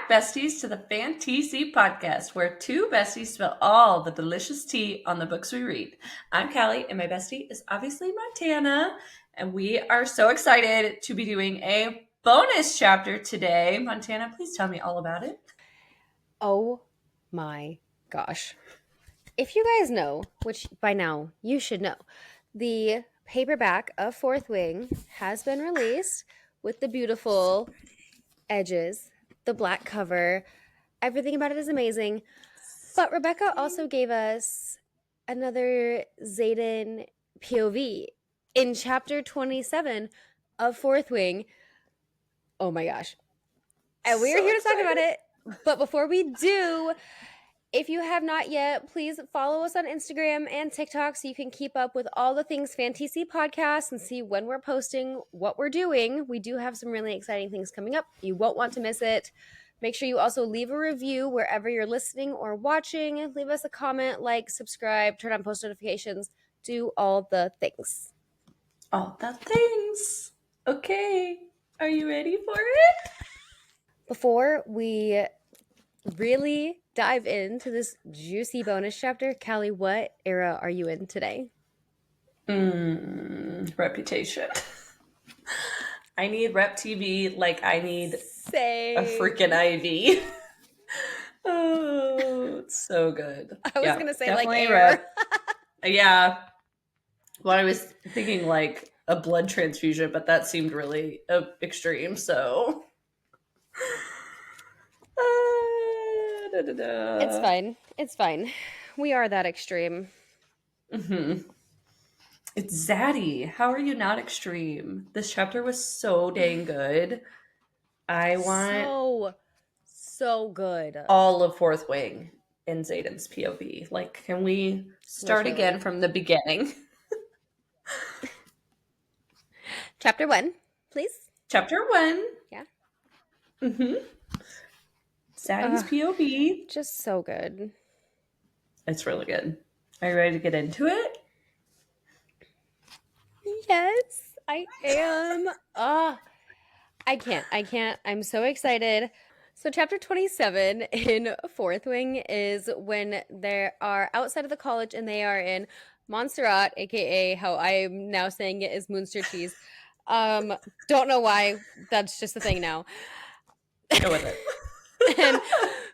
besties, to the FanTEAsy podcast, where two besties spill all the delicious tea on the books we read. I'm Callie, and my bestie is obviously Montana, and we are so excited to be doing a bonus chapter today. Montana, please tell me all about it. Oh my gosh. If you guys know, which by now you should know, the paperback of Fourth Wing has been released with the beautiful edges, the black cover. Everything about it is amazing. But Rebecca also gave us another Xaden POV in chapter 27 of Fourth Wing. Oh my gosh. And we're here to talk about it. But before we do, if you have not yet, please follow us on Instagram and TikTok so you can keep up with all the things FanTEAsy podcast and see when we're posting, what we're doing. We do have some really exciting things coming up. You won't want to miss it. Make sure you also leave a review wherever you're listening or watching. Leave us a comment, like, subscribe, turn on post notifications. Do all the things. All the things. Okay. Are you ready for it? Before we really dive into this juicy bonus chapter, Callie, what era are you in today? Reputation. I need Rep TV like I need a freaking IV. Oh, it's so good. I was gonna say definitely like air. Yeah. Well, I was thinking like a blood transfusion, but that seemed really extreme. So It's fine. It's fine. We are that extreme. It's zaddy. How are you not extreme? This chapter was so dang good. I want so good. all of Fourth Wing in Xaden's POV. Like, can we start again from the beginning? Chapter 1, please. Chapter 1. Yeah. Zaddy's POV. Just so good. It's really good. Are you ready to get into it? Yes, I am. I can't. I'm so excited. So chapter 27 in Fourth Wing is when they are outside of the college and they are in Montserrat, aka how I'm now saying it is Munster cheese. Don't know why. That's just the thing now. Go with it. And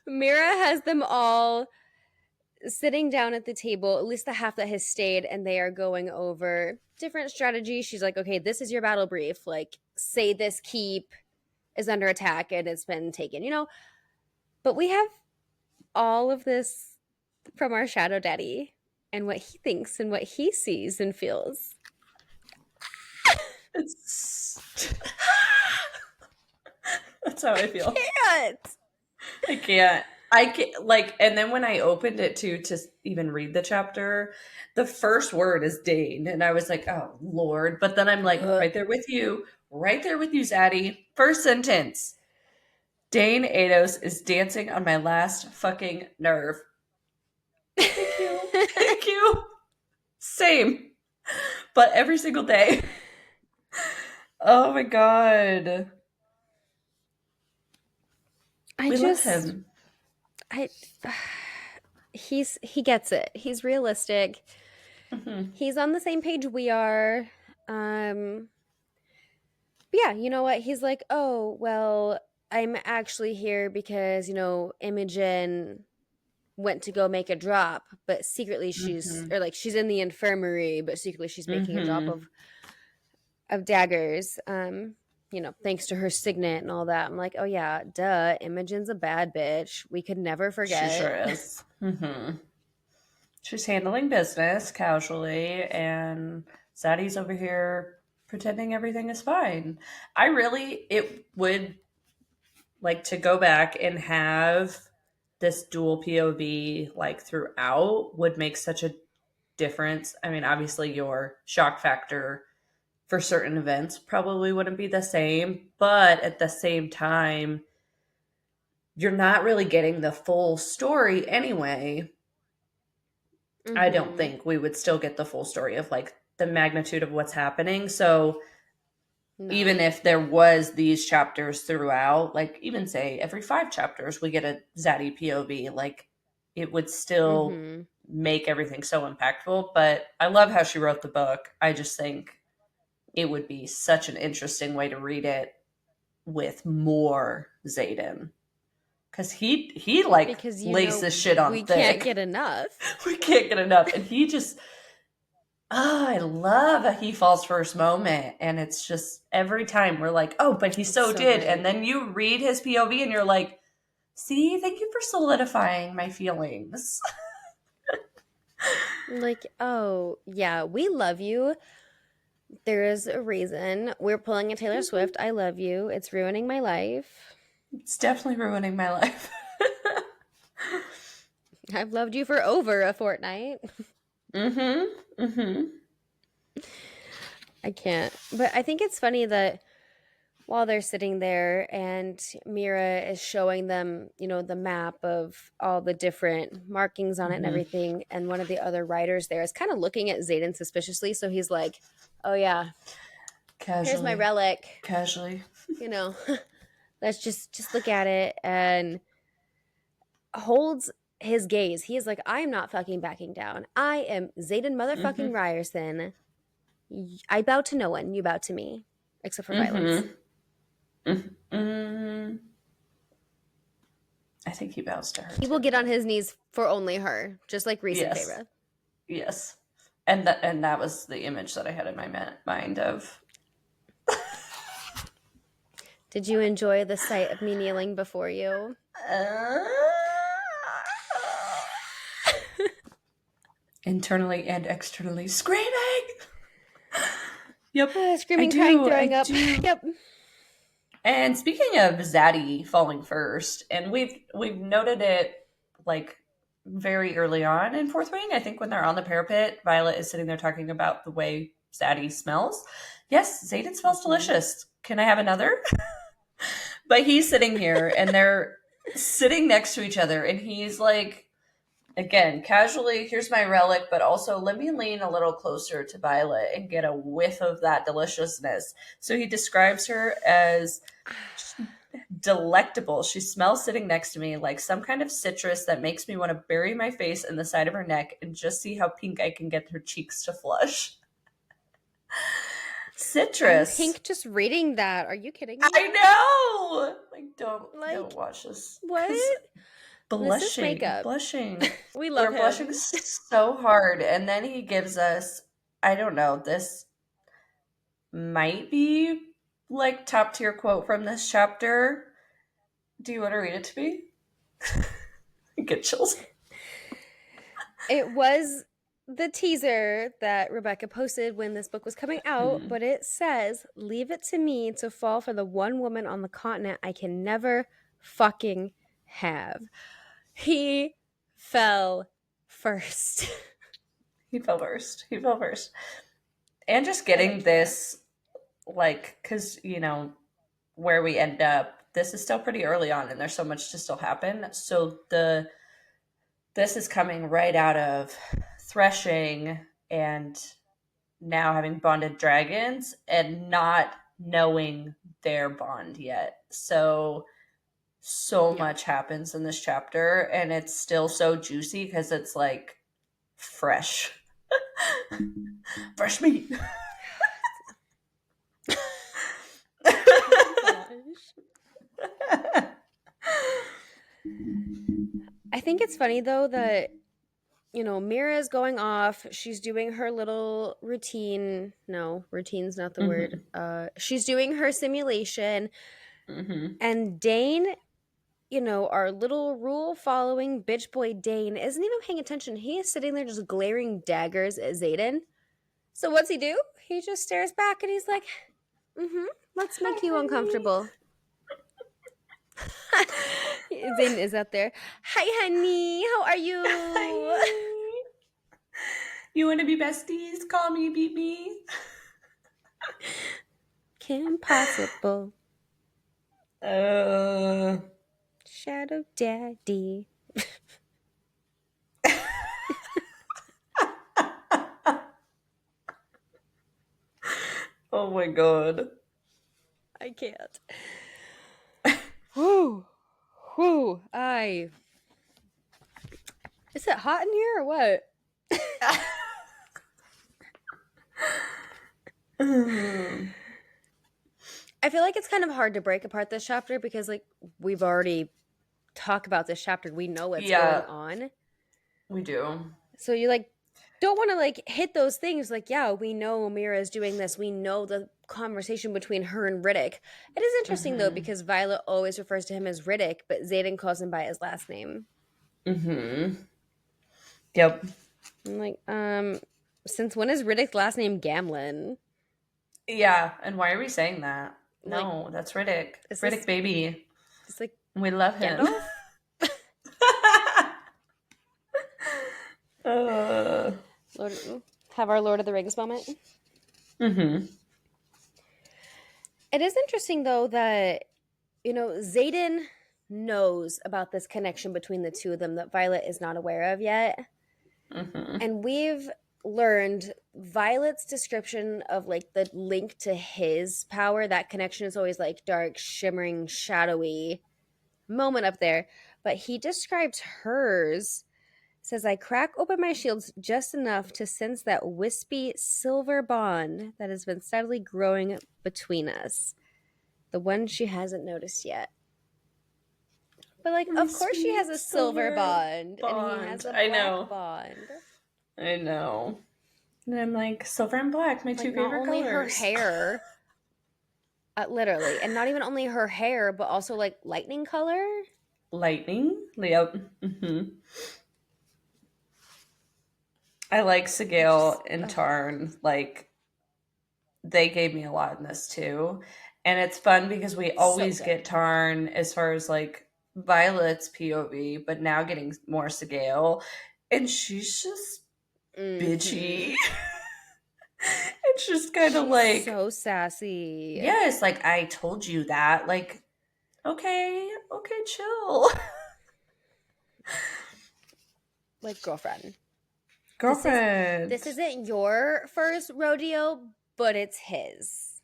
Mira has them all sitting down at the table, at least the half that has stayed, and they are going over different strategies. She's like, okay, this is your battle brief. Like, say this keep is under attack and it's been taken, you know? But we have all of this from our Shadow Daddy and what he thinks and what he sees and feels. That's how I feel. I can't. I can't, like, and then when I opened it to even read the chapter, the first word is Dane, and I was like, oh Lord. But then I'm like, right there with you, Zaddy. First sentence: Dane Ados is dancing on my last fucking nerve. Thank you. Thank you. Same. But every single day. Oh my God. We love him. He gets it. He's realistic. He's on the same page we are. But yeah, you know what? He's like, oh, well, I'm actually here because, you know, Imogen went to go make a drop, but secretly she's she's in the infirmary, but secretly she's making a drop of daggers. You know, thanks to her signet and all that. I'm like, oh yeah, duh. Imogen's a bad bitch. We could never forget. She sure is. She's handling business casually, and Zaddy's over here pretending everything is fine. It would like to go back and have this dual POV like throughout would make such a difference. I mean, obviously your shock factor for certain events probably wouldn't be the same, but at the same time, you're not really getting the full story anyway. I don't think we would still get the full story of like the magnitude of what's happening. So even No. if there was these chapters throughout, like even say every 5 chapters we get a Zaddy POV, like it would still Mm-hmm. make everything so impactful. But I love how she wrote the book. I just think it would be such an interesting way to read it with more Xaden. Cause he like Because lays this shit on we can't thick. get enough. We can't get enough. And he just I love a he falls first moment. And it's just every time we're like, oh, but he It's so so did. And good. then you read his POV and you're like, see, thank you for solidifying my feelings. Like, oh, yeah, we love you. There is a reason. We're pulling a Taylor Swift. I love you. It's ruining my life. It's definitely ruining my life. I've loved you for over a fortnight. Mm-hmm. Mm-hmm. I can't. But I think it's funny that while they're sitting there and Mira is showing them, the map of all the different markings on it and Mm-hmm. everything, and one of the other writers there is kind of looking at Xaden suspiciously. So he's like, oh, yeah, here's my Casually. relic. Casually. You know, let's just look at it, and holds his gaze. He is like, I am not fucking backing down. I am Xaden Mm-hmm. motherfucking Ryerson. I bow to no one. You bow to me, except for violence. Mm-hmm. Mm-hmm. I think he bows to her He will too, get on but his knees for only her, just like Reese and yes. Feyre. Yes. And that was the image that I had in my mind of Did you enjoy the sight of me kneeling before you? uh, internally and externally screaming. Yep, I Screaming, crying, do. I throwing up. do. Yep. And speaking of Zaddy falling first, and we've noted it like very early on in Fourth Wing. I think when they're on the parapet, Violet is sitting there talking about the way Zaddy smells. Yes, Xaden smells Mm-hmm. delicious. Can I have another? But he's sitting here and they're sitting next to each other, and he's like, again, casually, here's my relic, but also let me lean a little closer to Violet and get a whiff of that deliciousness. So he describes her as delectable. She smells sitting next to me like some kind of citrus that makes me want to bury my face in the side of her neck and just see how pink I can get her cheeks to flush. I'm Citrus. pink just reading that. Are you kidding me? I know. Like don't Like, watch this what? because This is blushing, makeup. blushing. We love We're blushing him. so hard, and then he gives us. I don't know. This might be like top tier quote from this chapter. Do you want to read it to me? Get chills. It was the teaser that Rebecca posted when this book was coming out, Hmm. but it says, leave it to me to fall for the one woman on the continent I can never fucking have. He fell first. He fell first. He fell first. And just I getting don't care. this, like, because, where we end up, this is still pretty early on and there's so much to still happen. So this is coming right out of threshing and now having bonded dragons and not knowing their bond yet. So Yeah. much happens in this chapter and it's still so juicy because it's like fresh. Fresh meat. Oh my gosh. I think it's funny though that Mira's going off. She's doing her little routine. No, routine's not the word. Mm-hmm. She's doing her simulation. Mm-hmm. And Dane, our little rule following bitch boy Dane isn't even paying attention. He is sitting there just glaring daggers at Xaden. So what's he do? He just stares back and he's like, mm-hmm, let's Hi, make you honey. uncomfortable. Xaden is out there. Hi, honey. How are you? Hi. You want to be besties? Call me, beat me. Kim Possible. Uh. Shadow Daddy. Oh my god. I can't. Whoo. Whoo. Is it hot in here or what? I feel like it's kind of hard to break apart this chapter because, like, we've already talked about this chapter. We know what's going on. We do. So you, like, don't want to, like, hit those things. Like, yeah, we know Mira is doing this. We know the conversation between her and Riddick. It is interesting, though, because Violet always refers to him as Riddick, but Xaden calls him by his last name. Yep. I'm like, since when is Riddick's last name Gamlin? Yeah, and why are we saying that? Like, no, that's Riddick. Riddick, this, baby. It's like we love him. Gandalf? Have our Lord of the Rings moment. It is interesting, though, that, you know, Xaden knows about this connection between the two of them that Violet is not aware of yet. And we've learned Violet's description of, like, the link to his power. That connection is always, like, dark, shimmering, shadowy moment up there. But he describes hers. Says, I crack open my shields just enough to sense that wispy silver bond that has been steadily growing between us. The one she hasn't noticed yet. But, like, of course she has a silver bond. And he has a black bond. I know. And I'm like, silver and black, my two favorite colors. Not only her hair, literally, and not even only her hair, but also, like, lightning color. Lightning? Yep. I like Sigale and Tarn. Like, they gave me a lot in this too. And it's fun because we always get Tarn as far as, like, Violet's POV, but now getting more Sigale. And she's just bitchy. It's just kind of like, so sassy. Yes, like, I told you that. Like, okay, chill. Like, girlfriend. This isn't your first rodeo, but it's his.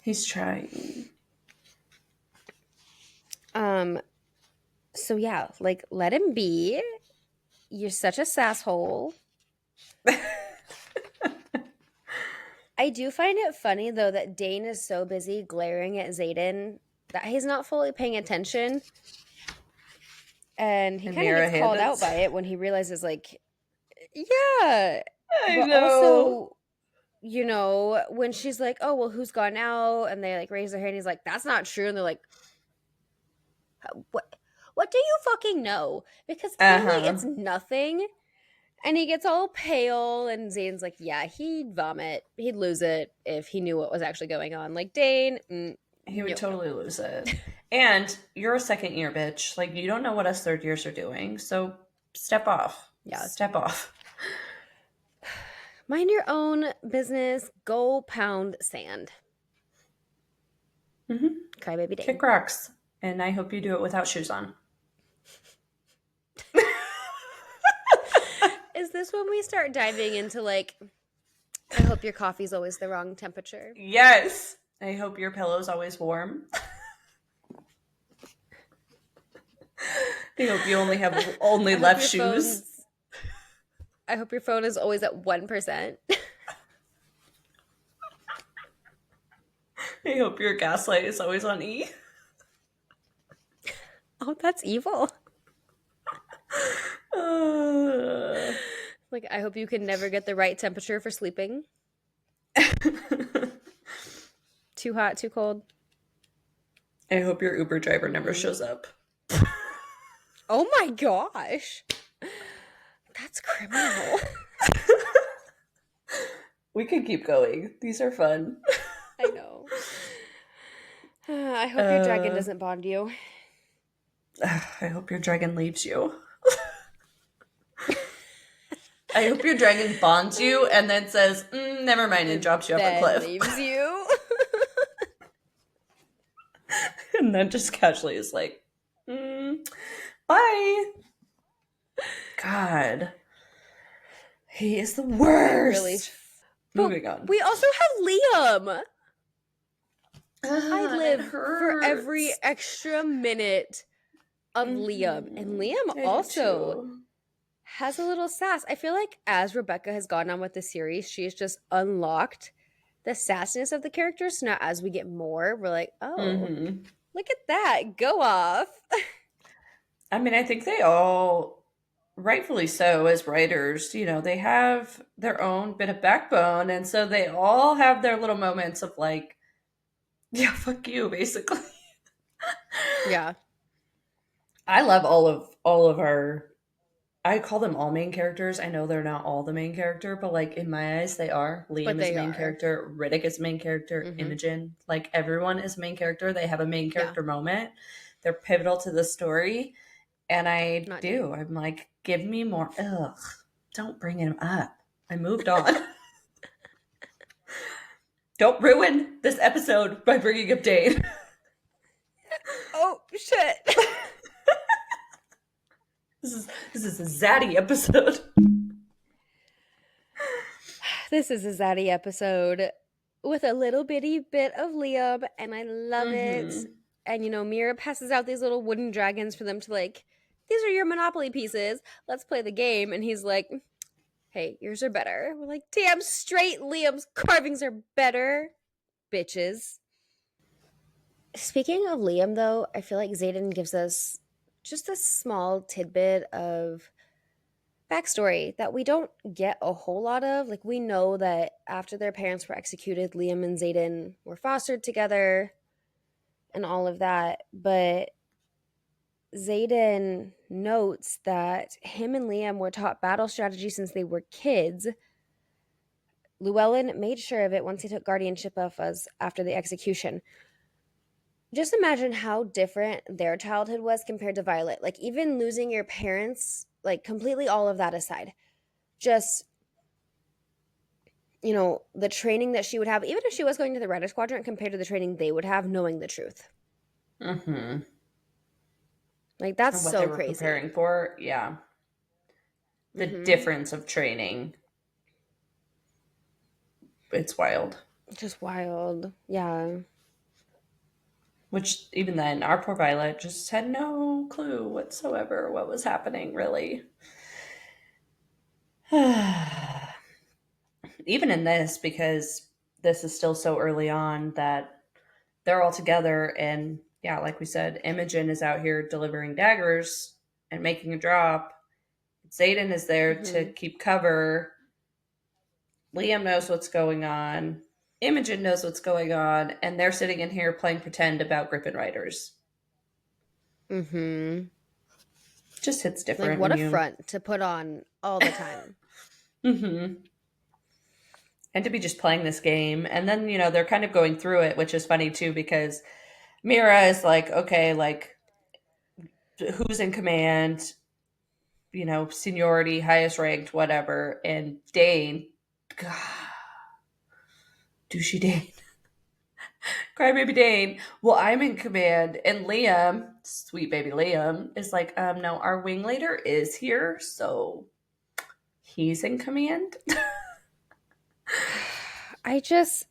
He's trying. So yeah, like, let him be. You're such a sasshole. I do find it funny, though, that Dane is so busy glaring at Xaden that he's not fully paying attention. And he kind of gets called out by it when he realizes, like, yeah. I know. Also, you know, when she's like, oh, well, who's gone out? And they, like, raise their hand. He's like, that's not true. And they're like, what do you fucking know? Because clearly it's nothing. And he gets all pale, and Zane's like, yeah, he'd vomit. He'd lose it if he knew what was actually going on. Like, Dane, he would totally lose it. And you're a second year bitch. Like, you don't know what us third years are doing. So step off. Yeah. Step off. Mind your own business. Go pound sand. Crybaby Dane. Kick rocks. And I hope you do it without shoes on. Is this when we start diving into, like, I hope your coffee's always the wrong temperature? Yes. I hope your pillow's always warm. I hope you only have left shoes. I hope your phone is always at 1%. I hope your gaslight is always on E. Oh, that's evil. Like, I hope you can never get the right temperature for sleeping. Too hot, too cold. I hope your Uber driver never shows up. Oh my gosh. That's criminal. We could keep going. These are fun. I know. I hope your dragon doesn't bond you. I hope your dragon leaves you. I hope your dragon bonds you and then says, never mind, and drops you off a cliff. Leaves you. And then just casually is like, bye. God. He is the worst. Really. Moving on. We also have Liam. I And it live for every hurts. extra minute of Liam. And Liam I do also too. has a little sass. I feel like as Rebecca has gone on with the series, she's just unlocked the sassiness of the characters. So now as we get more, we're like, oh, Hmm. look at that. Go off. I mean, I think they all, rightfully so, as writers, they have their own bit of backbone. And so they all have their little moments of like, yeah, fuck you, basically. Yeah. I love all of our, I call them all main characters. I know they're not all the main character, but like in my eyes, they are. But Liam is they main are. character. Riddick is main character. Mm-hmm. Imogen, like everyone is main character. They have a main Yeah. character moment. They're pivotal to the story, and I Not do. Jane. I'm like, give me more. Ugh, don't bring him up. I moved on. Don't ruin this episode by bringing up Dane. Oh, shit. This is a zaddy episode. This is a Zaddy episode with a little bitty bit of Liam, and I love it. Mm-hmm. And Mira passes out these little wooden dragons for them to like, these are your Monopoly pieces. Let's play the game. And he's like, hey, yours are better. We're like, damn straight, Liam's carvings are better. Bitches. Speaking of Liam, though, I feel like Xaden gives us just a small tidbit of backstory that we don't get a whole lot of. Like, we know that after their parents were executed, Liam and Xaden were fostered together and all of that. But Xaden notes that him and Liam were taught battle strategy since they were kids. Llewellyn made sure of it once he took guardianship of us after the execution. Just imagine how different their childhood was compared to Violet. Like, even losing your parents, like, completely all of that aside, just the training that she would have, even if she was going to the Rider Squadron, compared to the training they would have knowing the truth. Mm-hmm. Like, that's And what they so were crazy. preparing for, yeah. The Mm-hmm. difference of training, it's wild. Just wild. Yeah. Which even then, our poor Violet just had no clue whatsoever what was happening, really. Even in this, because this is still so early on that they're all together, and yeah, like we said, Imogen is out here delivering daggers and making a drop. Xaden is there to Mm-hmm. keep cover. Liam knows what's going on. Imogen knows what's going on, and they're sitting in here playing pretend about Griffin Riders. Mm-hmm. Just hits Like, different what when a you. front to put on all the time. Mm-hmm. And to be just playing this game. And then, they're kind of going through it, which is funny too, because Mira is like, okay, like, who's in command? Seniority, highest ranked, whatever. And Dane, God, douchey Dane. Crybaby Dane. Well, I'm in command. And Liam, sweet baby Liam, is like, no, our wing leader is here, so he's in command. I just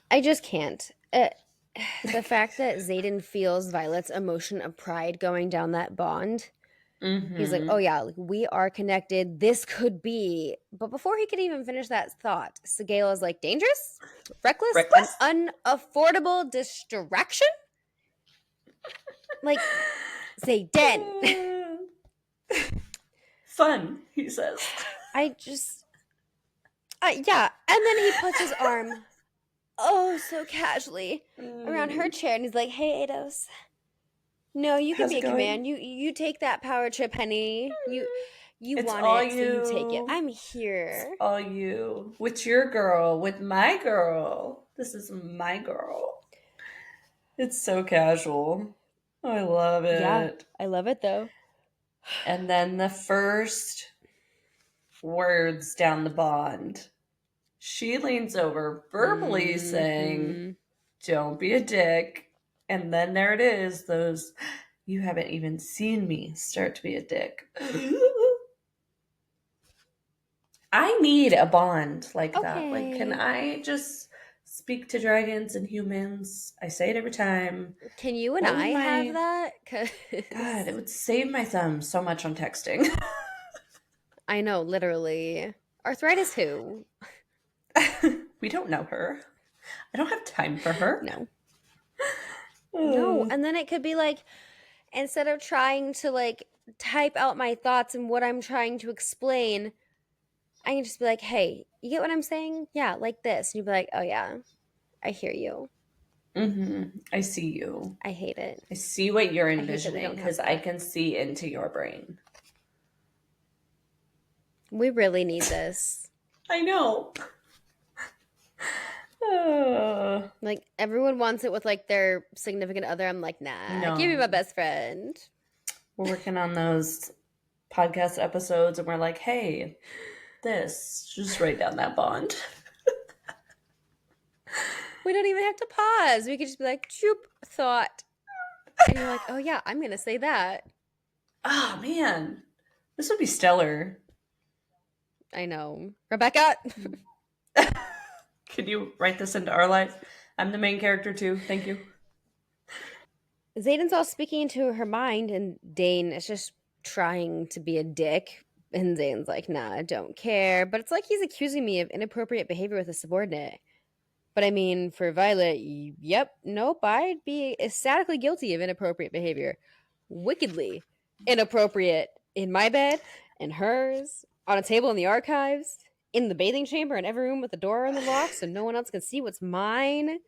I just can't. The fact that Xaden feels Violet's emotion of pride going down that bond, he's like, oh Mm-hmm. yeah, like, we are connected. This could be. But before he could even finish that thought, Segala is like, dangerous, reckless, and Reckless? unaffordable distraction? Like, Xaden. Fun, he says. I just, yeah. And then he puts his arm, oh, so casually around her chair and he's like, hey, Ados. No, you can How's be it a going? command. You take that power trip, honey. You It's want all it, so you take it. you. I'm It's here. all you. With your girl, with my girl. This is my girl. It's so casual. I love Yeah, it. I love it though. And then the first words down the bond, she leans over, verbally saying, Mm-hmm. don't be a dick. And then there it is, those, you haven't even seen me start to be a dick. I need a bond like that. Like, can Okay. I just speak to dragons and humans. I say it every time. Can you and What would I have my that? God, 'Cause it would save my thumb so much on texting. I know, literally. Arthritis who? We don't know her. I don't have time for her. No. No. Uh, And then it could be like, instead of trying to like type out my thoughts and what I'm trying to explain, I can just be like, hey, you get what I'm saying? Yeah, like this. And you'd be like, oh yeah, I hear you. I see you. I hate it. I see what you're I hate that we envisioning don't have because I that. can see into your brain. We really need this. I know. Uh, Like everyone wants it with like their significant other. I'm like, nah, give me no. my best friend. We're working on those podcast episodes and we're like, hey, this, just write down that bond. We don't even have to pause. We could just be like, choop, thought. And you're like, oh yeah, I'm gonna say that. Oh, man. This would be stellar. I know. Rebecca. Could you write this into our life? I'm the main character too. Thank you. Xaden's all speaking into her mind, and Dane is just trying to be a dick. And Zane's like, nah, I don't care. But it's like he's accusing me of inappropriate behavior with a subordinate. But I mean, for Violet, yep, nope, I'd be ecstatically guilty of inappropriate behavior. Wickedly inappropriate in my bed, in hers, on a table in the archives, in the bathing chamber, in every room with the door on the lock so no one else can see what's mine.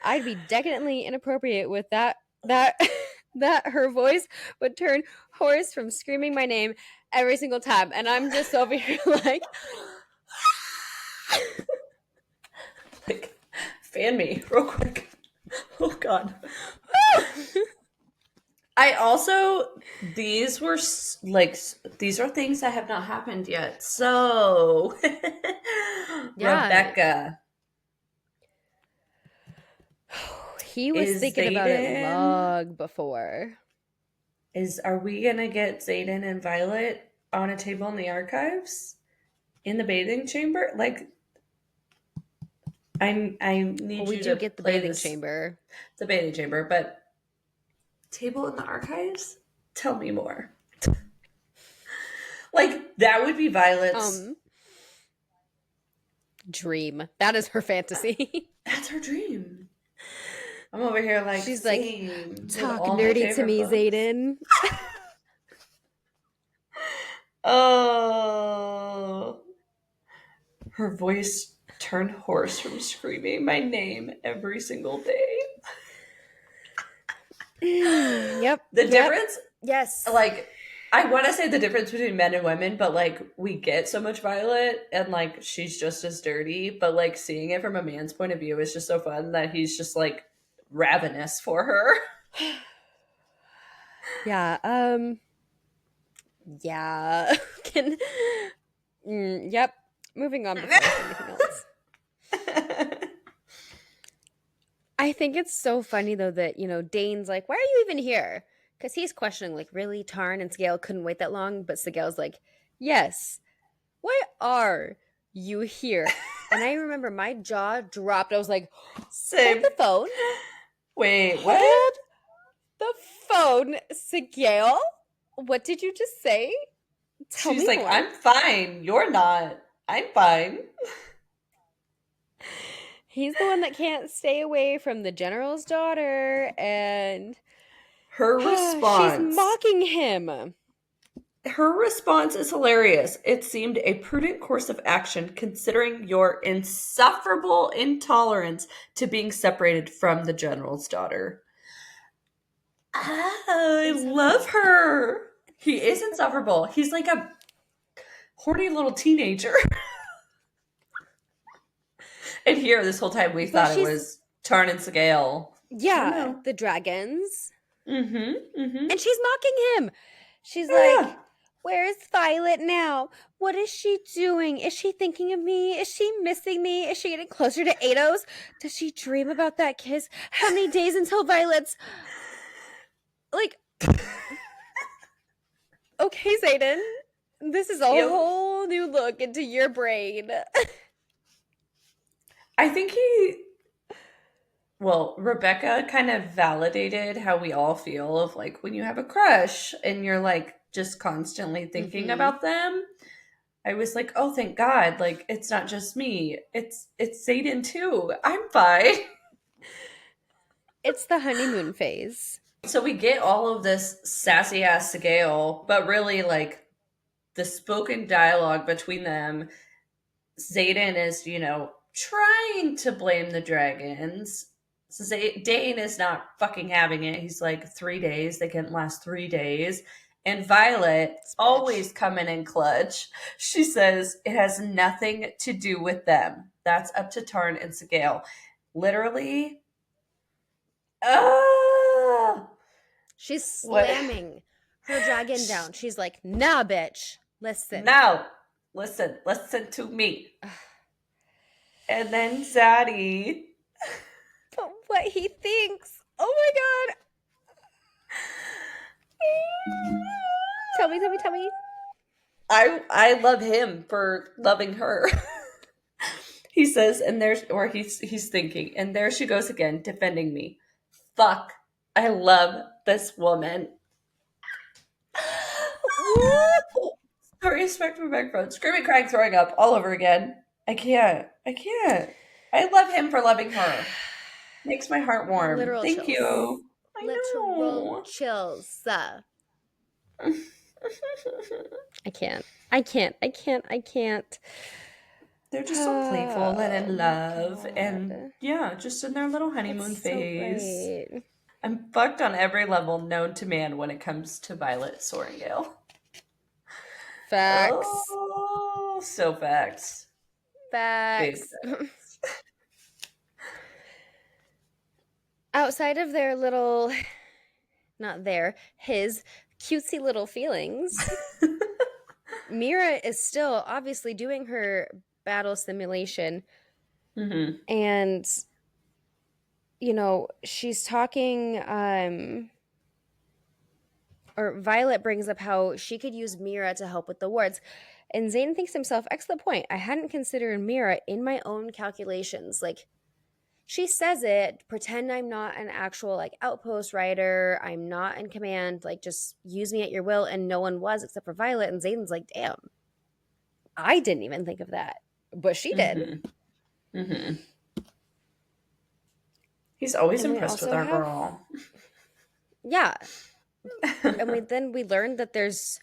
I'd be decadently inappropriate with that that her voice would turn hoarse from screaming my name every single time. And I'm just over here like Like, fan me real quick. Oh, God. I also, these were like, these are things that have not happened yet. So, yeah. Rebecca, He was is thinking about it Xaden, long before. are we gonna get Xaden and Violet on a table in the archives? In the bathing chamber? Like, I Well, need we you do to get the play bathing this, chamber. the bathing chamber, but table in the archives? Tell me more. Like, that would be Violet's, Dream. That is her fantasy. that's her dream. I'm over here like, She's like, same with talk all my nerdy to favorite me, books. Xaden. Oh, her voice turned hoarse from screaming my name every single day. Yep. The Yep. difference, Yes. like, I want to say the difference between men and women, but like, we get so much Violet and like, she's just as dirty, but like, seeing it from a man's point of view is just so fun that he's just like ravenous for her. Yeah. Yeah. Can. Yep. Moving on before I say anything else. I think it's so funny though that, Dane's like, why are you even here? Because he's questioning, like, really, Tarn and Scale couldn't wait that long, but Sigel's like, yes. Why are you here? And I remember my jaw dropped. I was like, hold Same. the phone. Wait, what? Hold the phone, Sigale. What did you just say? Tell She's me like, more. I'm fine. You're not. I'm fine. He's the one that can't stay away from the general's daughter, and Her she's response. mocking him. Her response is hilarious. It seemed a prudent course of action considering your insufferable intolerance to being separated from the general's daughter. I love her. He is insufferable. He's like a horny little teenager. And here, this whole time, we thought it was Tarn and Sigale. Yeah, the dragons. Mm-hmm. And she's mocking him. She's Oh, like, yeah. where's Violet now? What is she doing? Is she thinking of me? Is she missing me? Is she getting closer to Ados? Does she dream about that kiss? How many days until Violet's... Like, okay, Xaden, this is a whole new look into your brain. I think he well, Rebecca kind of validated how we all feel of like when you have a crush and you're like just constantly thinking Mm-hmm. about them. I was like, oh, thank God! Like it's not just me; it's Xaden too. I'm fine. It's the honeymoon phase. So we get all of this sassy ass Gale, but really like the spoken dialogue between them. Xaden is, trying to blame the dragons. Dane is not fucking having it. He's like 3 days. They can last 3 days. And Violet, This bitch. always coming in clutch. She says it has nothing to do with them. That's up to Tarn and Segale. Literally, ah, She's what? slamming her dragon down. She's like, nah, bitch. Listen. Now, listen to me. And then Zaddy. But what he thinks. Oh my god. Tell me. I love him for loving her. He says, and there's or he's thinking, and there she goes again, defending me. Fuck. I love this woman. What? Sorry, respect for microphone. Screaming, crying, throwing up all over again. I can't. I can't. I love him for loving her. Makes my heart warm. Literal Thank chills. you. I Literal know. chills. I can't. I can't. They're just so playful and Oh in my love, and god. yeah, just in their little It's honeymoon so phase. great. I'm fucked on every level known to man when it comes to Violet Soaringale. Facts. Oh, so facts. Big Facts. facts. Outside of their little, not their, his cutesy little feelings, Mira is still obviously doing her battle simulation. Mm-hmm. And, she's talking, or Violet brings up how she could use Mira to help with the wards. And Zane thinks to himself, excellent point. I hadn't considered Mira in my own calculations. Like, she says it, pretend I'm not an actual like outpost rider. I'm not in command. Like, just use me at your will. And no one was except for Violet. And Zayden's like, damn, I didn't even think of that. But she did. Mm-hmm. Mm-hmm. He's always And we impressed with also our have, girl. yeah. And we learned that there's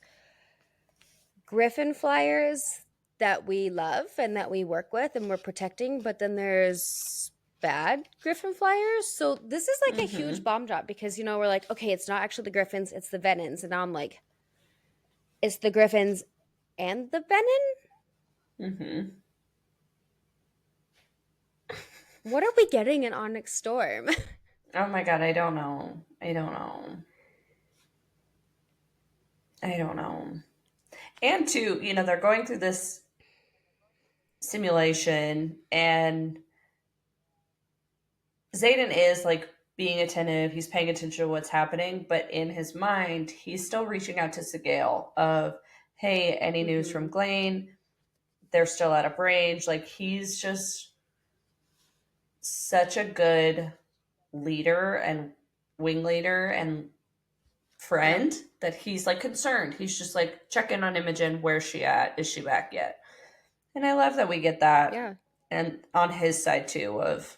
Griffin flyers that we love and that we work with and we're protecting, but then there's bad Griffin flyers. So this is like a huge Mm-hmm. bomb drop because we're like, okay, it's not actually the Griffins, it's the Venons. And now I'm like, it's the Griffins and the Venon? Mm-hmm. What are we getting in Onyx Storm? Oh my god, I don't know. I don't know. I don't know. And two, they're going through this simulation, and Xaden is like being attentive, he's paying attention to what's happening, but in his mind, he's still reaching out to Segale of, hey, any news from Mm-hmm. Glane? They're still out of range. Like he's just such a good leader and wing leader and Yeah. friend that he's like concerned. He's just like checking on Imogen. Where's she at? Is she back yet? And I love that we get that. Yeah. And on his side too, of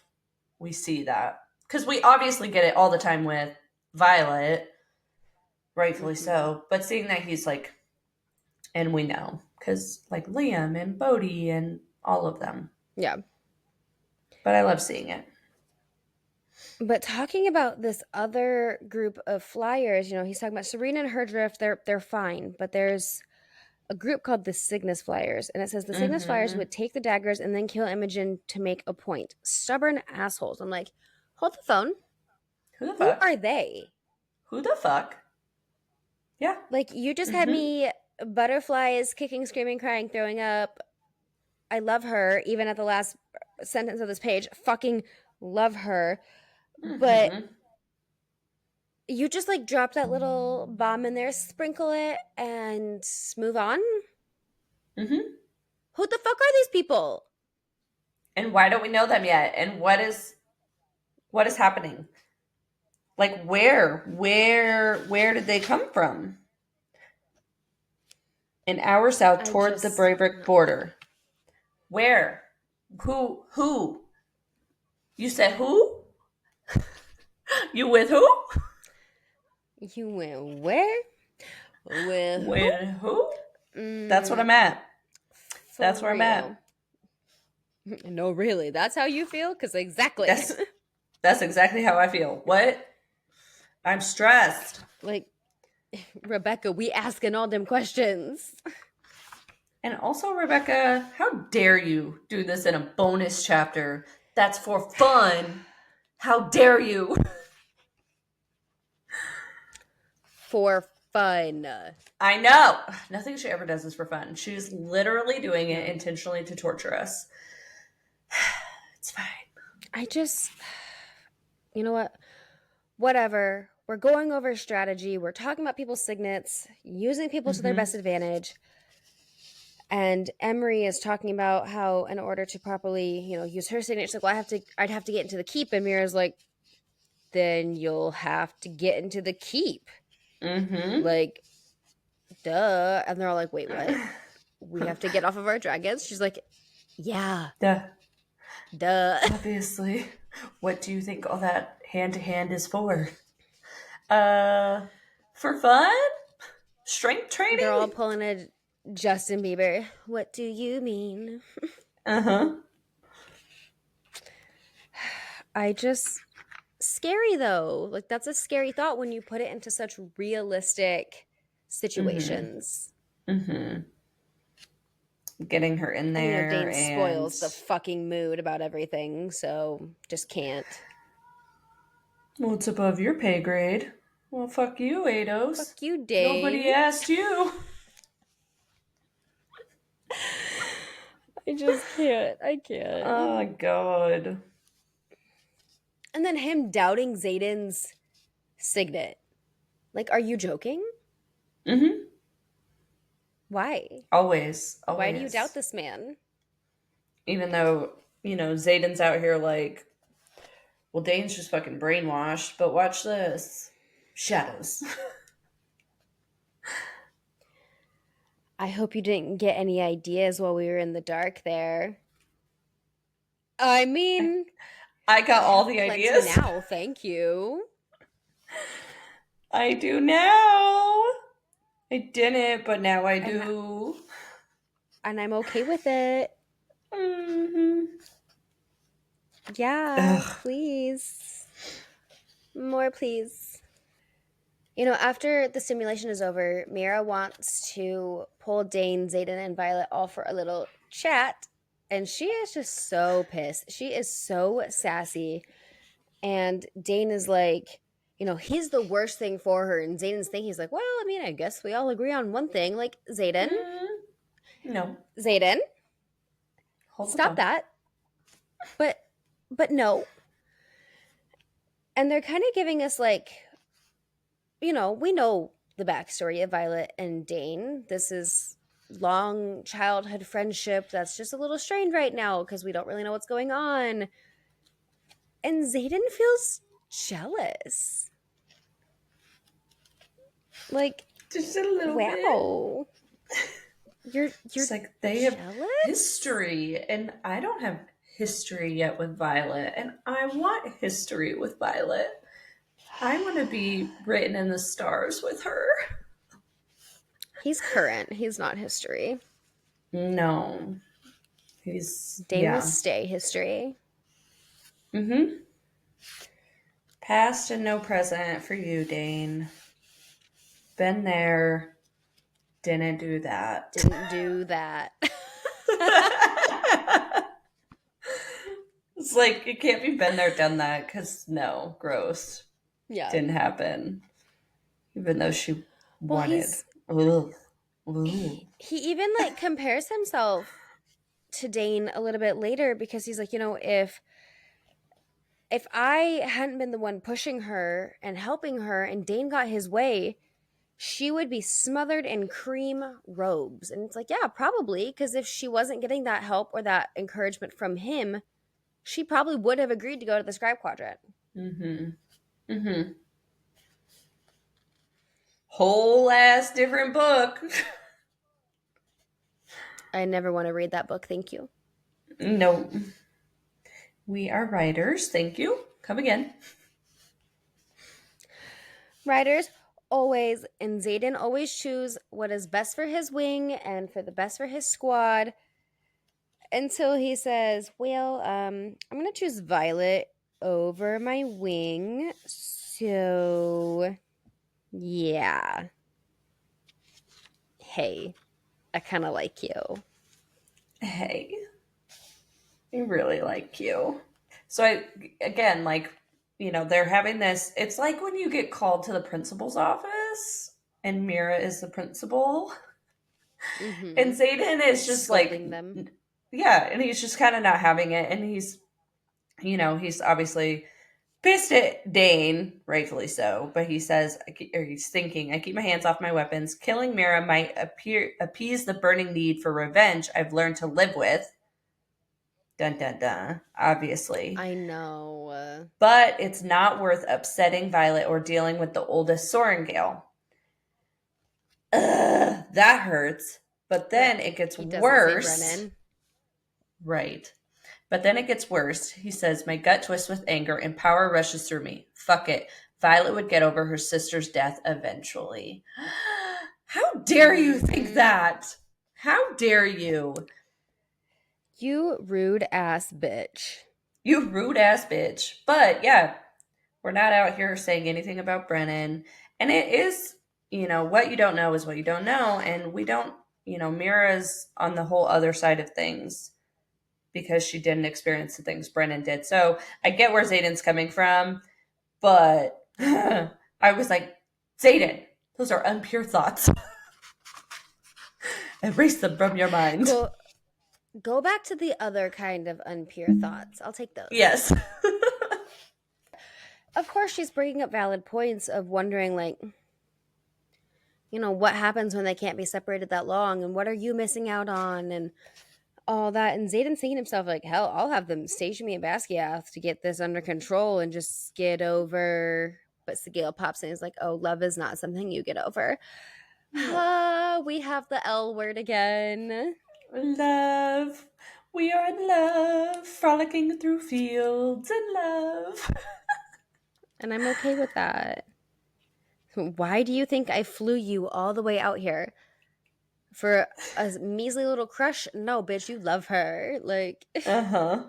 we see that. Because we obviously get it all the time with Violet, rightfully Mm-hmm. so. But seeing that he's like, and we know, because like Liam and Bodhi and all of them. Yeah. But I love seeing it. But talking about this other group of flyers, he's talking about Serena and her drift, they're fine, but there's a group called the Cygnus Flyers, and it says the Cygnus Flyers Mm-hmm. would take the daggers and then kill Imogen to make a point. Stubborn assholes. I'm like, hold the phone. Who the Who fuck? are they? Who the fuck? Yeah. Like, you just had Mm-hmm. me butterflies kicking, screaming, crying, throwing up. I love her, even at the last sentence of this page. Fucking love her. But Mm-hmm. you just like drop that little bomb in there, sprinkle it, and move on. Mm-hmm. Who the fuck are these people? And why don't we know them yet? And what is What is happening? Like where did they come from? An hour south I toward the just Braybrick border. Where? Who? You said who? You with who? You went where? With who? With who? That's what Mm, I'm at. for That's where I'm at. real. No, really. That's how you feel? Because exactly. That's that's exactly how I feel. What? I'm stressed. Like, Rebecca, we asking all them questions. And also, Rebecca, how dare you do this in a bonus chapter? That's for fun. How dare you? For fun. I know. Nothing she ever does is for fun. She's literally doing it No. intentionally to torture us. It's fine. I just, you know what? Whatever. We're going over strategy. We're talking about people's signets, using people to their Mm-hmm. best advantage. And Emery is talking about how, in order to properly, use her signature, she's like, well, I'd have to get into the keep. And Mira's like, then you'll have to get into the keep. Mm-hmm. Like, duh. And they're all like, wait, what? We have to get off of our dragons? She's like, yeah, Duh. duh. Obviously. What do you think all that hand to hand is for? For fun? Strength They're all training? pulling a Justin Bieber. What do you mean? Uh-huh. I just scary though. Like that's a scary thought when you put it into such realistic Mm-hmm. situations. Mm-hmm. Getting her in And there Dane and spoils the fucking mood about everything, so just can't. well, it's above your pay grade. Well, fuck you, Ados. Fuck you, Nobody Dane. asked you. I just can't. I can't. Oh god. And then him doubting Xaden's signet. Like, are you joking? Mm-hmm. Why? Always. Why do you doubt Always. this man? Even though, Xaden's out here like, well, Dane's just fucking brainwashed, but watch this. Shadows. I hope you didn't get any ideas while we were in the dark there. I mean, I got I all have the plenty ideas. now, thank you. I do now. I didn't, but now I And do. and I'm okay with it. Mm-hmm. Yeah, Ugh. please. More, please. After the simulation is over, Mira wants to pull Dane, Xaden, and Violet all for a little chat. And she is just so pissed. She is so sassy. And Dane is like, he's the worst thing for her. And Xaden's thinking, he's like, well, I mean, I guess we all agree on one thing. Like, Mm, no. Xaden, Hold the stop phone. that. But no. And they're kind of giving us like, we know the backstory of Violet and Dane. This is long childhood friendship that's just a little strained right now because we don't really know what's going on. And Xaden feels jealous. Like, Just a little bit. wow. You're It's like they have jealous? history, and I don't have history yet with Violet, and I want history with Violet. I want to be written in the stars with her. He's current. He's not history. No. He's, Dane will yeah. stay history. Mm-hmm. Past and no present for you, Dane. Been there, didn't do that. Didn't do that. It's like, it can't be been there, done that, because no, gross. Yeah. Didn't happen. Even though she Well, wanted. Ugh. he even like compares himself to Dane a little bit later because he's like, if I hadn't been the one pushing her and helping her and Dane got his way, she would be smothered in cream robes. And it's like, yeah, probably, because if she wasn't getting that help or that encouragement from him, she probably would have agreed to go to the scribe quadrant. Mm-hmm. Mm-hmm. Whole ass different book. I never want to read that book. Thank you. No. We are writers. Thank you. Come again. Writers always, and Xaden always choose what is best for his wing and for the best for his squad until he says, well, I'm going to choose Violet over my wing. So, yeah. Hey, I kind of like you. Hey, I really like you. So I again like they're having this. It's like when you get called to the principal's office and Mira is the principal, and Mm-hmm. Zayden is just like, Scolding them. yeah, and he's just kind of not having it, and he's obviously pissed at Dane, rightfully so, but he says, or he's thinking, I keep my hands off my weapons. Killing Mira might appease the burning need for revenge I've learned to live with. Dun dun dun, obviously. I know. But it's not worth upsetting Violet or dealing with the oldest Sorengale. Ugh, that hurts. But But then it gets he doesn't say worse. Brennan. Right. But then it gets worse. He says, my gut twists with anger and power rushes through me. Fuck it. Violet would get over her sister's death eventually. How dare you think Mm-hmm. that? How dare you? You rude ass bitch. You rude ass bitch. But yeah, we're not out here saying anything about Brennan. And it is, what you don't know is what you don't know. And we don't, Mira's on the whole other side of things because she didn't experience the things Brennan did. So I get where Xaden's coming from, but I was like, Xaden, those are unpure thoughts. Erase them from your mind. Go back to the other kind of unpure thoughts. I'll take those. Yes. Of course, she's bringing up valid points of wondering, like, what happens when they can't be separated that long, and what are you missing out on, and all that. And Xaden's thinking himself, like, hell, I'll have them station me in Basquiat to get this under control and just get over. But Sigil pops in and is like, oh, love is not something you get over. We have the L word again. Love. We are in love, frolicking through fields in love. And I'm okay with that. Why do you think I flew you all the way out here? For a measly little crush? No, bitch, you love her. Like, Uh-huh.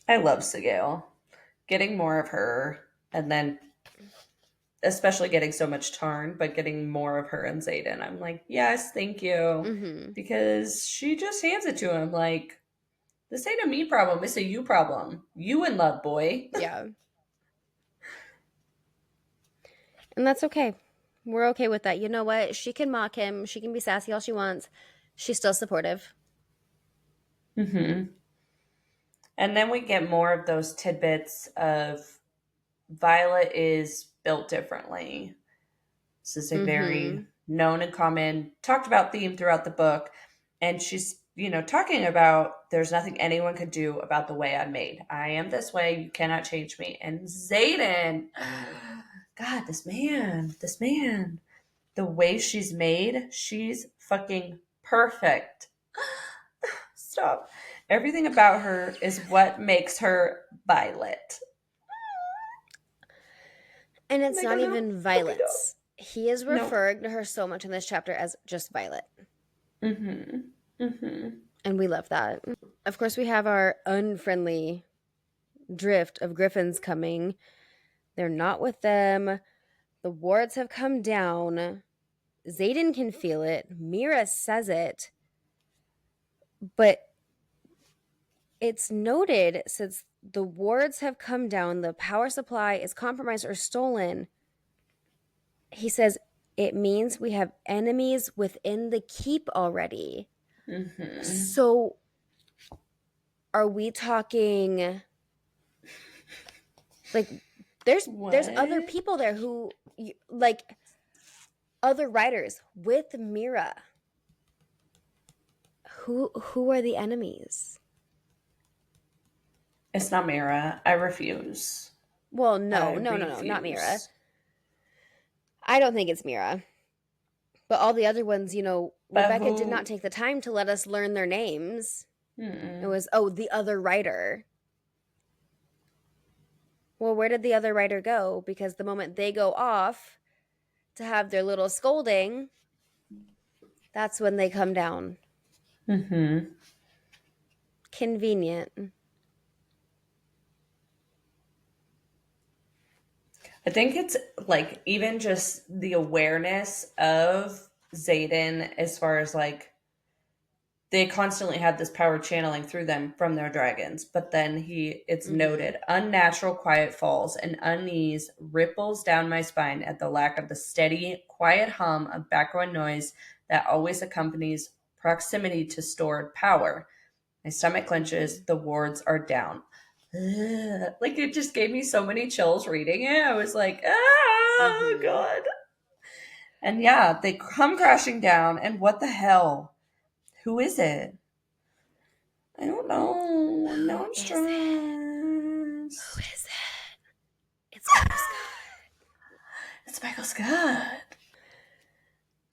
I love Sigil. Getting more of her, and then especially getting so much Tarn, but getting more of her and Xaden. I'm like, yes, thank you. mm-hmm. Because she just hands it to him like, this ain't a me problem, it's a you problem. You in love, boy. Yeah. And that's okay. We're okay with that. You know what? She can mock him. She can be sassy all she wants. She's still supportive. Mm-hmm. And then we get more of those tidbits of Violet is built differently. This is a very Mm-hmm. known and common, talked about theme throughout the book. And she's, talking about there's nothing anyone could do about the way I'm made. I am this way. You cannot change me. And Xaden, God, this man, the way she's made, she's fucking perfect. Stop. Everything about her is what makes her Violet. And And it's I not don't know. even Puppy dog. violence. He is No. referring to her so much in this chapter as just Violet. Mm-hmm. Mm-hmm. And we love that. Of course, we have our unfriendly drift of griffins coming. They're not with them. The wards have come down. Xaden can feel it. Mira says it. But it's noted since the wards have come down, the power supply is compromised or stolen. He says it means we have enemies within the keep already. Mm-hmm. So are we talking like there's other What? people there who like other writers with Mira? Who are the enemies? It's not Mira. I refuse. Well, I no, not Mira. refuse. I don't think it's Mira. But all the other ones, But Rebecca did not who? take the time to let us learn their names. It Mm-mm. was, the other writer. Well, where did the other writer go? Because the moment they go off to have their little scolding, that's when they come down. Mm-hmm. Convenient. I think it's like even just the awareness of Xaden as far as like they constantly had this power channeling through them from their dragons, but then it's Mm-hmm. noted unnatural quiet falls and unease ripples down my spine at the lack of the steady quiet hum of background noise that always accompanies proximity to stored power. My stomach Mm-hmm. clenches, the wards are down. Ugh. Like it just gave me so many chills reading it. I was like, ah, Mm-hmm. God. And yeah, they come crashing down, and what the hell? Who is it? I don't know. Now Who I'm is it? Who stressed. is it? It's Michael Scott. It's Michael Scott.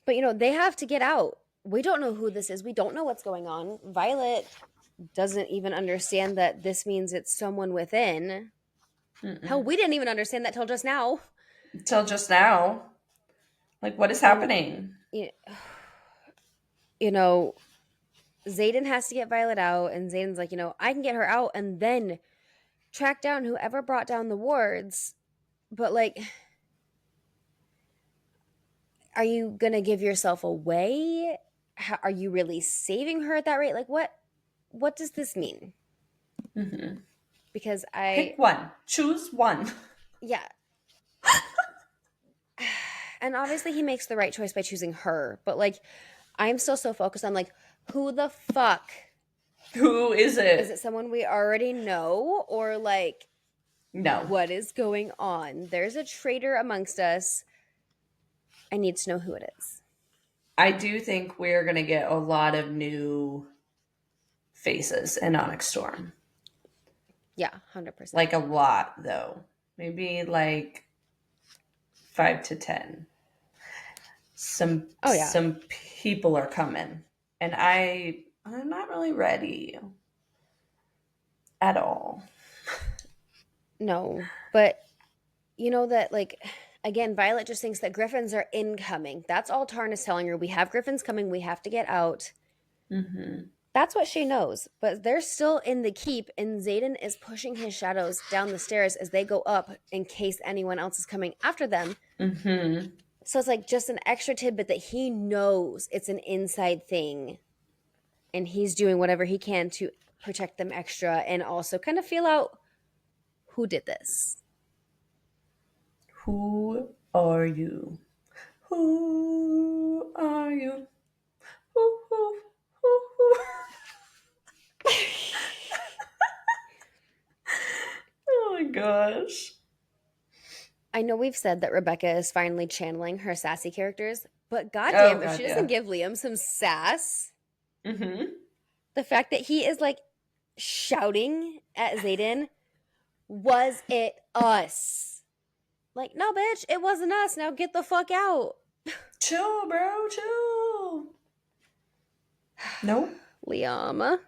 But they have to get out. We don't know who this is. We don't know what's going on. Violet doesn't even understand that this means it's someone within. Hell, Mm-mm. we didn't even understand that till just now. Until just now. Like, what is And happening? you you know, Xaden has to get Violet out, and Xaden's like, I can get her out and then track down whoever brought down the wards. But like, are you gonna give yourself away? Are you really saving her at that rate? Like, what does this mean? Mm-hmm. Because Pick one. Choose one. yeah, and obviously he makes the right choice by choosing her, but like, I'm still so focused on like, who the fuck Who is is it? it? Someone we already know, or like, No. what is going on? There's a traitor amongst us. I need to know who it is. I do think we're going to get a lot of new faces in Onyx Storm. Yeah, 100%. Like a lot, though. Maybe like 5 to 10. Oh yeah. Some people are coming, and I'm not really ready at all. No, but that like, again, Violet just thinks that griffins are incoming. That's all Tarn is telling her. We have griffins coming. We have to get out. Mm-hmm. That's what she knows. But they're still in the keep, and Xaden is pushing his shadows down the stairs as they go up in case anyone else is coming after them. Mm-hmm. So it's like just an extra tidbit that he knows it's an inside thing, and he's doing whatever he can to protect them extra and also kind of feel out who did this. Who are you? Who are you? Who? Oh my gosh. I know we've said that Rebecca is finally channeling her sassy characters, but Oh goddamn, if god, she doesn't yeah. give Liam some sass, Mm-hmm. the fact that he is like shouting at Xaden, was it us? Like, no, bitch, it wasn't us. Now get the fuck out. Chill, bro. Chill. Nope. Liam,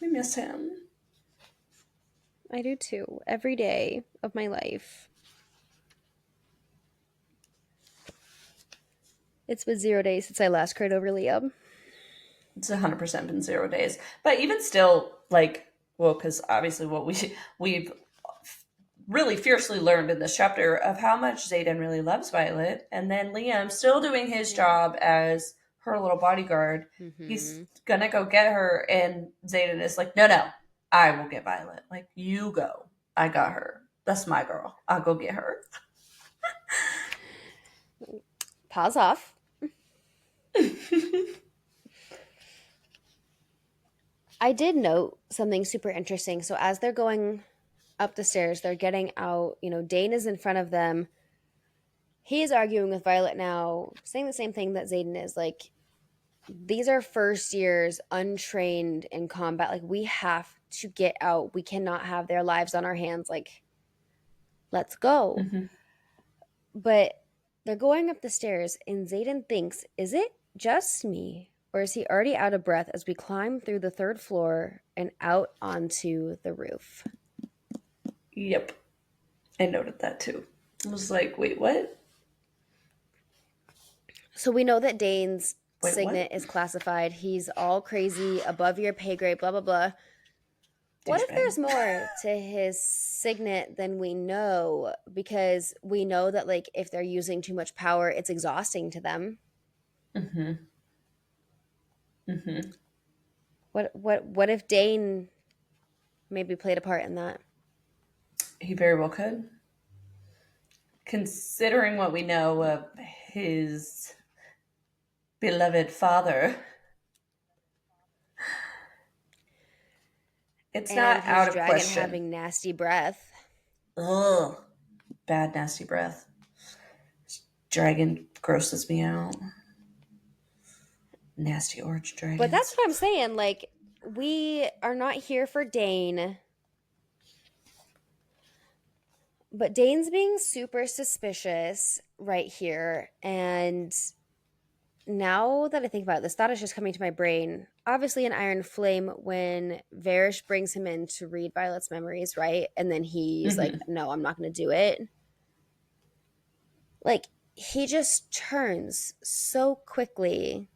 We miss him. I do too. Every day of my life. It's been 0 days since I last cried over Liam. It's 100% been 0 days. But even still, like, well, because obviously what we've really fiercely learned in this chapter of how much Xaden really loves Violet, and then Liam still doing his Yeah. job as her little bodyguard. He's Mm-hmm. gonna go get her, and Xaden is like, no, I will get Violet. Like, you go. I got her. That's my girl. I'll go get her. Pause off. I did note something super interesting. So as they're going up the stairs, they're getting out. Dane is in front of them. He is arguing with Violet now, saying the same thing that Xaden is. Like, these are first years untrained in combat. Like, we have to get out. We cannot have their lives on our hands. Like, let's go. Mm-hmm. But they're going up the stairs, and Xaden thinks, is it just me? Or is he already out of breath as we climb through the third floor and out onto the roof? Yep. I noted that too. I was like, wait, what? So we know that Dane's Wait, what? signet is classified. He's all crazy, above your pay grade, blah, blah, blah. What if Douchebag. there's more to his signet than we know? Because we know that, like, if they're using too much power, it's exhausting to them. Mm-hmm. Mm-hmm. What if Dane maybe played a part in that? He very well could. Considering what we know of his beloved father, it's And not his out of dragon question. having nasty breath. Ugh. Bad, nasty breath. Dragon grosses me out. Nasty orange But that's dragons. what I'm saying. Like, we are not here for Dane. But Dane's being super suspicious right here. And now that I think about it, this thought is just coming to my brain. Obviously, an Iron Flame when Varish brings him in to read Violet's memories, right? And then he's like, Mm-hmm. no, I'm not going to do it. Like, he just turns so quickly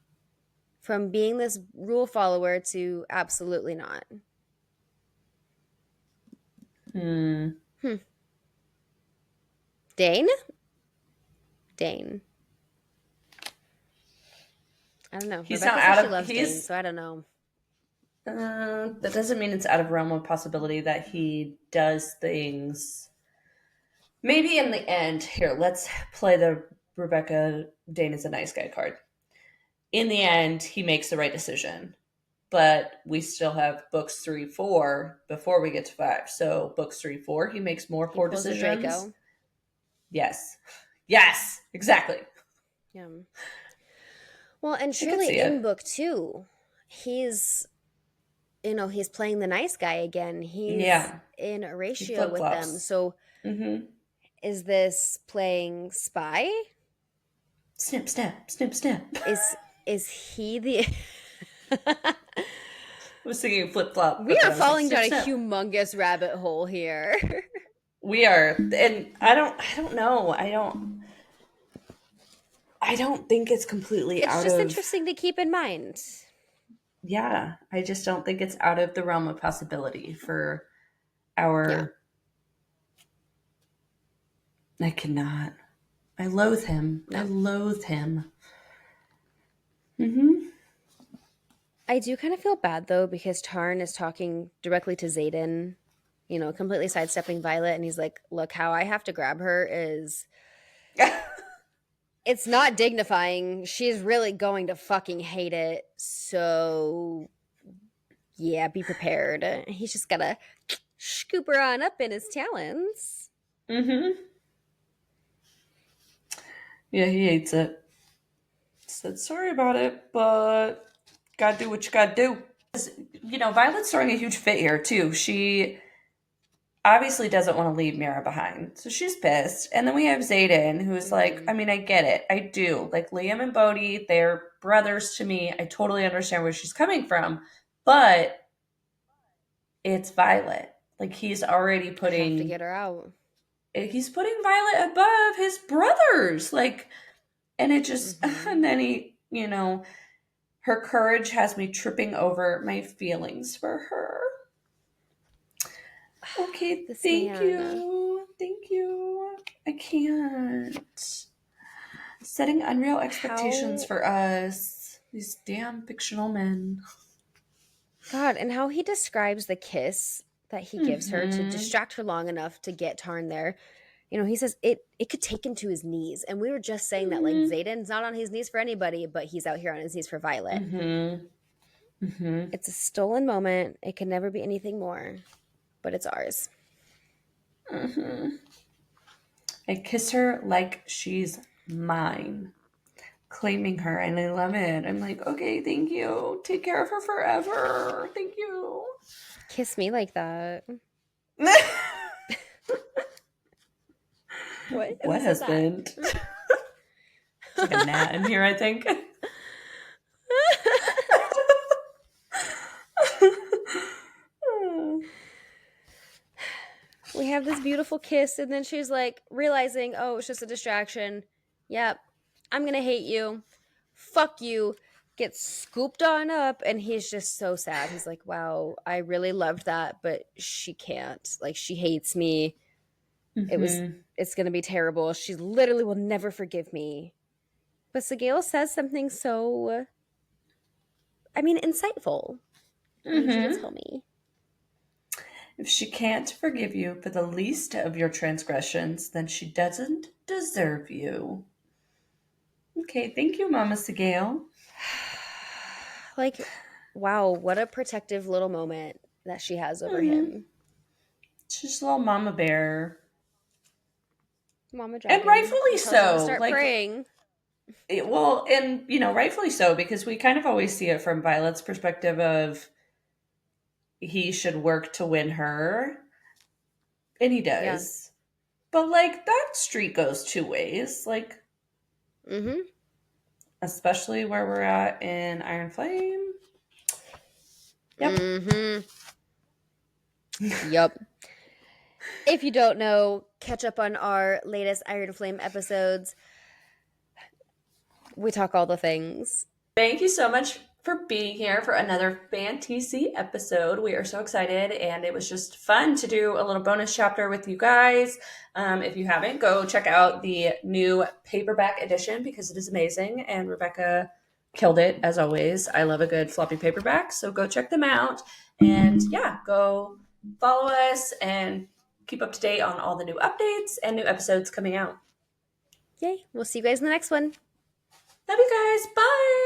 from being this rule follower to absolutely not. Hmm. Hmm. Dane? Dane. I don't know. He's not Rebecca says out she of. loves Dane, He's. so I don't know. That doesn't mean it's out of realm of possibility that he does things. Maybe in the end, here, let's play the Rebecca Dane is a nice guy card. In the end, he makes the right decision, but we still have books 3, 4 before we get to 5. So, books 3, 4, he makes more He poor pulls a decisions. Draco. Yes. Yes, exactly. Yeah. Well, and I could truly see in it. book 2, he's he's playing the nice guy again. He's Yeah. in a He ratio flip with them. flops. So Mm-hmm. is this playing spy? Snip, snap, snip, snap. Is he the I was singing flip flop, We but then are I was like, falling snip, down a snap. humongous rabbit hole here. We are, and I don't know. I don't think it's completely It's out just of. interesting to keep in mind. Yeah, I just don't think it's out of the realm of possibility for Yeah. our. I cannot. I loathe him. I No. loathe him. Mm-hmm. I do kind of feel bad though because Tarn is talking directly to Xaden, completely sidestepping Violet, and he's like, "Look, how I have to grab her is it's not dignifying. She's really going to fucking hate it. So, yeah, be prepared." He's just gotta scoop her on up in his talons. Mm-hmm. Yeah, he hates it. Said sorry about it, but gotta do what you gotta do. Violet's throwing a huge fit here too. She obviously doesn't want to leave Mira behind. So she's pissed. And then we have Xaden, who's like, Mm-hmm. I mean, I get it. I do. Like Liam and Bodhi, they're brothers to me. I totally understand where she's coming from. But it's Violet. Like Have to get her out. he's putting Violet above his brothers. Like, and it just, Mm-hmm. and then her courage has me tripping over my feelings for her. Okay, This thank man. you. Thank you. I can't. Setting unreal expectations How for us. These damn fictional men. God, and how he describes the kiss that he gives her to Mm-hmm. distract her long enough to get Tarn there. He says it could take him to his knees. And we were just saying that, like, Mm-hmm. Xaden's not on his knees for anybody, but he's out here on his knees for Violet. Mm-hmm. Mm-hmm. It's a stolen moment. It can never be anything more, but it's ours. Mm-hmm. I kiss her like she's mine. claiming her, and I love it. I'm like, okay, thank you. Take care of her forever. Thank you. Kiss me like that. What? Who What said that? husband? It's like a gnat in here, I think. We have this beautiful kiss, and then she's like, realizing, oh, it's just a distraction. Yep, I'm gonna hate you. Fuck you. Gets scooped on up, and he's just so sad. He's like, wow, I really loved that, but she can't. Like, she hates me. It was, Mm-hmm. it's gonna be terrible. She literally will never forgive me. But Sigale says something so, I mean, insightful. I need you to Mm-hmm. tell me. If she can't forgive you for the least of your transgressions, then she doesn't deserve you. Okay, thank you, Mama Sigale. Like, wow, what a protective little moment that she has over Mm-hmm. him. She's a little mama bear. Mama And dragon. rightfully She tells him to so. start Like, praying. well, and, rightfully so, because we kind of always see it from Violet's perspective of he should work to win her, and he Yeah. does. But, like, that street goes two ways. Like, Mm-hmm. especially where we're at in Iron Flame. Yep. Mm-hmm. Yup. If you don't know, catch up on our latest Iron Flame episodes. We talk all the things. Thank you so much for being here for another FanTEAsy episode. We are so excited, and it was just fun to do a little bonus chapter with you guys. If you haven't, go check out the new paperback edition because it is amazing, and Rebecca killed it as always. I love a good floppy paperback, so go check them out. And yeah, go follow us and keep up to date on all the new updates and new episodes coming out. Yay. We'll see you guys in the next one. Love you guys. Bye.